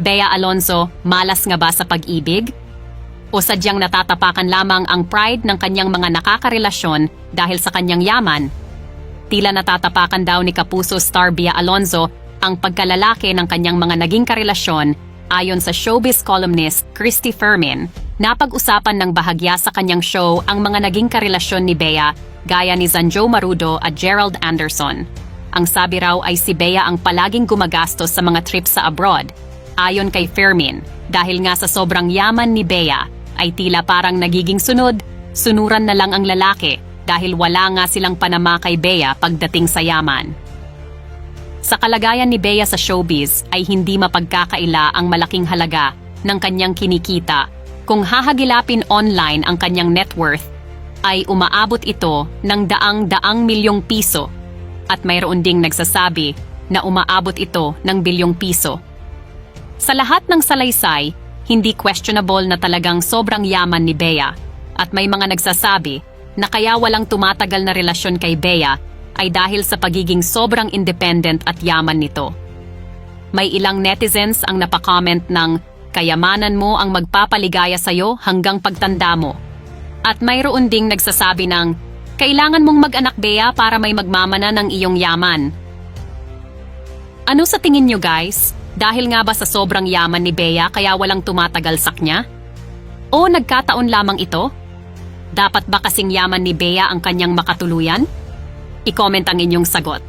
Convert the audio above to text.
Bea Alonzo, malas nga ba sa pag-ibig? O sadyang natatapakan lamang ang pride ng kanyang mga nakakarelasyon dahil sa kanyang yaman? Tila natatapakan daw ni Kapuso star Bea Alonzo ang pagkalalaki ng kanyang mga naging karelasyon ayon sa showbiz columnist Christy Fermin. Napag-usapan ng bahagya sa kanyang show ang mga naging karelasyon ni Bea gaya ni Zanjo Marudo at Gerald Anderson. Ang sabi raw ay si Bea ang palaging gumagastos sa mga trips sa abroad. Ayon kay Fermin, dahil nga sa sobrang yaman ni Bea, ay tila parang nagiging sunuran na lang ang lalaki dahil wala nga silang panama kay Bea pagdating sa yaman. Sa kalagayan ni Bea sa showbiz ay hindi mapagkakaila ang malaking halaga ng kanyang kinikita. Kung hahagilapin online ang kanyang net worth, ay umaabot ito ng daang-daang milyong piso at mayroon ding nagsasabi na umaabot ito ng bilyong piso. Sa lahat ng salaysay, hindi questionable na talagang sobrang yaman ni Bea at may mga nagsasabi na kaya walang tumatagal na relasyon kay Bea ay dahil sa pagiging sobrang independent at yaman nito. May ilang netizens ang napacomment ng kayamanan mo ang magpapaligaya sa'yo hanggang pagtanda mo. At mayroon ding nagsasabi ng kailangan mong mag-anak Bea para may magmamana ng iyong yaman. Ano sa tingin nyo guys? Dahil nga ba sa sobrang yaman ni Bea kaya walang tumatagal sa kanya? O nagkataon lamang ito? Dapat ba kasing yaman ni Bea ang kanyang makatuluyan? I-comment ang inyong sagot.